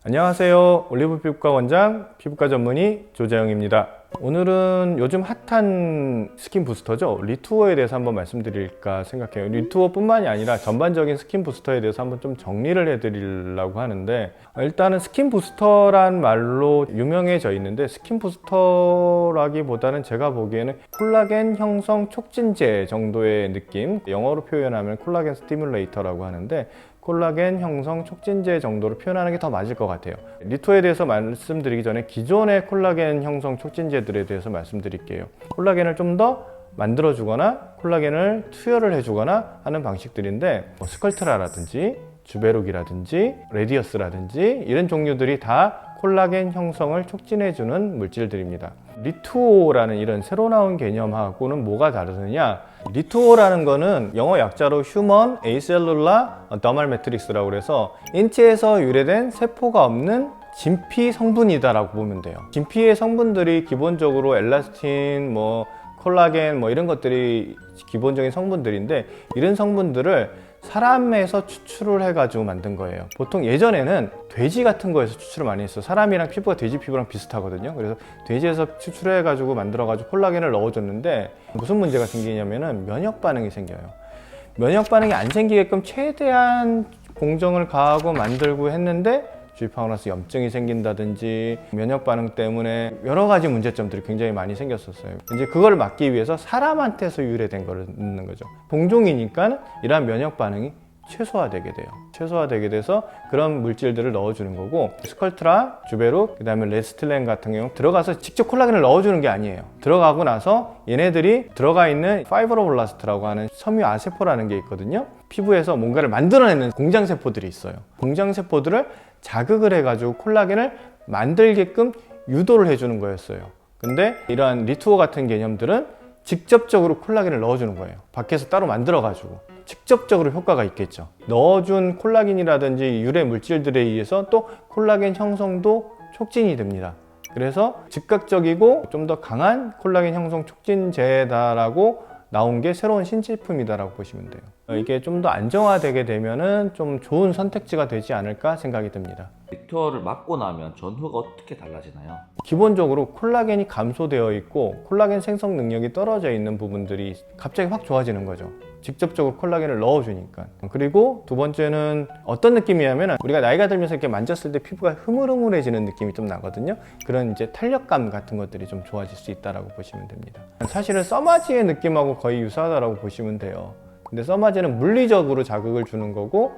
안녕하세요. 올리브 피부과 원장, 피부과 전문의 조재영입니다. 오늘은 요즘 핫한 스킨 부스터죠. 리투어에 대해서 한번 말씀드릴까 생각해요. 리투어뿐만이 아니라 전반적인 스킨 부스터에 대해서 한번 좀 정리를 해드리려고 하는데, 일단은 스킨 부스터란 말로 유명해져 있는데, 스킨 부스터라기보다는 제가 보기에는 콜라겐 형성 촉진제 정도의 느낌, 영어로 표현하면 콜라겐 스티뮬레이터라고 하는데, 콜라겐 형성 촉진제 정도로 표현하는 게 더 맞을 것 같아요. 리투어에 대해서 말씀드리기 전에 기존의 콜라겐 형성 촉진제들에 대해서 말씀드릴게요. 콜라겐을 좀 더 만들어주거나 콜라겐을 투여를 해주거나 하는 방식들인데, 스컬트라라든지 주베룩이라든지 레디어스라든지 이런 종류들이 다 콜라겐 형성을 촉진해주는 물질들입니다. 리투오라는 이런 새로 나온 개념하고는 뭐가 다르느냐? 리투오라는 거는 영어 약자로 휴먼 에이셀룰라 더멀 매트릭스라고 그래서 인체에서 유래된 세포가 없는 진피 성분이다라고 보면 돼요. 진피의 성분들이 기본적으로 엘라스틴, 콜라겐 이런 것들이 기본적인 성분들인데, 이런 성분들을 사람에서 추출을 해가지고 만든 거예요. 보통 예전에는 돼지 같은 거에서 추출을 많이 했어요. 사람이랑 피부가 돼지 피부랑 비슷하거든요. 그래서 돼지에서 추출해가지고 만들어가지고 콜라겐을 넣어줬는데, 무슨 문제가 생기냐면은 면역 반응이 생겨요. 면역 반응이 안 생기게끔 최대한 공정을 가하고 만들고 했는데, 주입하고 나서 염증이 생긴다든지 면역 반응 때문에 여러 가지 문제점들이 굉장히 많이 생겼었어요. 이제 그걸 막기 위해서 사람한테서 유래된 거를 넣는 거죠. 공종이니까 이러한 면역 반응이 최소화되게 돼요. 최소화되게 돼서 그런 물질들을 넣어주는 거고, 스컬트라, 주베룩, 그 다음에 레스틸렌 같은 경우 들어가서 직접 콜라겐을 넣어주는 게 아니에요. 들어가고 나서 얘네들이 들어가 있는 파이브로블라스트라고 하는 섬유아세포라는 게 있거든요. 피부에서 뭔가를 만들어내는 공장세포들이 있어요. 공장세포들을 자극을 해가지고 콜라겐을 만들게끔 유도를 해주는 거였어요. 근데 이러한 리투어 같은 개념들은 직접적으로 콜라겐을 넣어주는 거예요. 밖에서 따로 만들어가지고 직접적으로 효과가 있겠죠. 넣어준 콜라겐이라든지 유래 물질들에 의해서 또 콜라겐 형성도 촉진이 됩니다. 그래서 즉각적이고 좀 더 강한 콜라겐 형성 촉진제다라고 나온 게 새로운 신제품이다라고 보시면 돼요. 이게 좀 더 안정화되게 되면은 좀 좋은 선택지가 되지 않을까 생각이 듭니다. 리투어를 맞고 나면 전후가 어떻게 달라지나요? 기본적으로 콜라겐이 감소되어 있고 콜라겐 생성 능력이 떨어져 있는 부분들이 갑자기 확 좋아지는 거죠. 직접적으로 콜라겐을 넣어주니까. 그리고 두 번째는 어떤 느낌이냐면, 우리가 나이가 들면서 이렇게 만졌을 때 피부가 흐물흐물해지는 느낌이 좀 나거든요. 그런 이제 탄력감 같은 것들이 좀 좋아질 수 있다라고 보시면 됩니다. 사실은 써마지의 느낌하고 거의 유사하다라고 보시면 돼요. 근데 써마지는 물리적으로 자극을 주는 거고,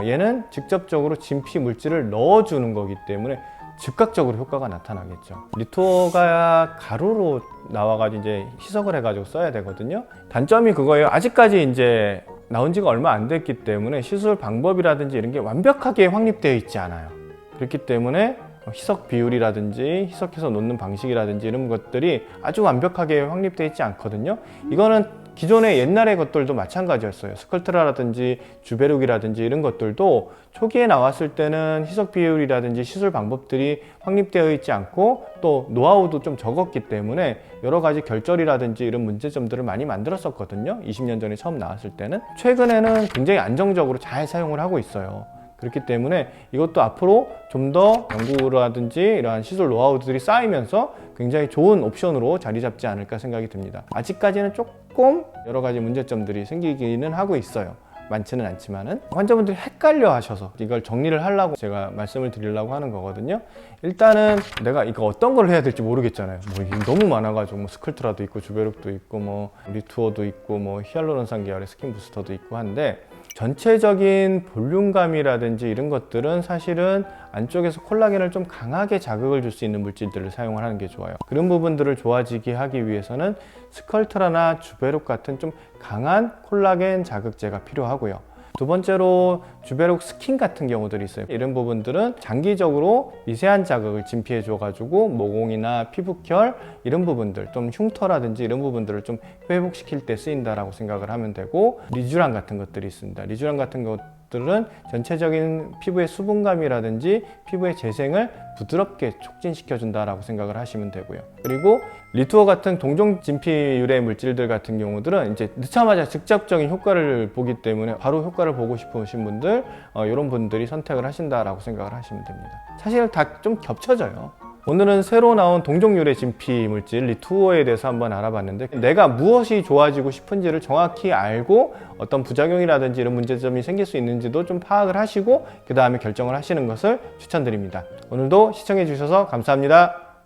얘는 직접적으로 진피 물질을 넣어주는 거기 때문에 즉각적으로 효과가 나타나겠죠. 리투어가 가루로 나와가지고 이제 희석을 해가지고 써야 되거든요. 단점이 그거예요. 아직까지 이제 나온 지가 얼마 안 됐기 때문에 시술 방법이라든지 이런 게 완벽하게 확립되어 있지 않아요. 그렇기 때문에 희석 비율이라든지 희석해서 놓는 방식이라든지 이런 것들이 아주 완벽하게 확립되어 있지 않거든요. 이거는 기존의 옛날의 것들도 마찬가지였어요. 스컬트라라든지 주베룩이라든지 이런 것들도 초기에 나왔을 때는 희석 비율이라든지 시술 방법들이 확립되어 있지 않고 또 노하우도 좀 적었기 때문에 여러 가지 결절이라든지 이런 문제점들을 많이 만들었었거든요. 20년 전에 처음 나왔을 때는. 최근에는 굉장히 안정적으로 잘 사용을 하고 있어요. 그렇기 때문에 이것도 앞으로 좀 더 연구라든지 이러한 시술 노하우들이 쌓이면서 굉장히 좋은 옵션으로 자리 잡지 않을까 생각이 듭니다. 아직까지는 조금 여러 가지 문제점들이 생기기는 하고 있어요. 많지는 않지만은. 환자분들이 헷갈려 하셔서 이걸 정리를 하려고 제가 말씀을 드리려고 하는 거거든요. 일단은 내가 이거 어떤 걸 해야 될지 모르겠잖아요. 이게 너무 많아가지고 스컬트라도 있고 주베룩도 있고 리투어도 있고 히알루론산 계열의 스킨 부스터도 있고 한데, 전체적인 볼륨감이라든지 이런 것들은 사실은 안쪽에서 콜라겐을 좀 강하게 자극을 줄 수 있는 물질들을 사용을 하는 게 좋아요. 그런 부분들을 좋아지게 하기 위해서는 스컬트라나 주베룩 같은 좀 강한 콜라겐 자극제가 필요하고요. 두 번째로 주베룩 스킨 같은 경우들이 있어요. 이런 부분들은 장기적으로 미세한 자극을 진피해 줘가지고 모공이나 피부결 이런 부분들, 좀 흉터라든지 이런 부분들을 좀 회복시킬 때 쓰인다라고 생각을 하면 되고, 리쥬란 같은 것들이 있습니다. 리쥬란 같은 것들은 전체적인 피부의 수분감이라든지 피부의 재생을 부드럽게 촉진시켜 준다라고 생각을 하시면 되고요. 그리고 리투어 같은 동종 진피 유래 물질들 같은 경우들은 이제 넣자마자 직접적인 효과를 보기 때문에 바로 효과를 보고 싶으신 분들, 이런 분들이 선택을 하신다라고 생각을 하시면 됩니다. 사실 다 좀 겹쳐져요. 오늘은 새로 나온 동종 유래 진피 물질 리투어에 대해서 한번 알아봤는데, 내가 무엇이 좋아지고 싶은지를 정확히 알고 어떤 부작용이라든지 이런 문제점이 생길 수 있는지도 좀 파악을 하시고 그 다음에 결정을 하시는 것을 추천드립니다. 오늘도 시청해 주셔서 감사합니다.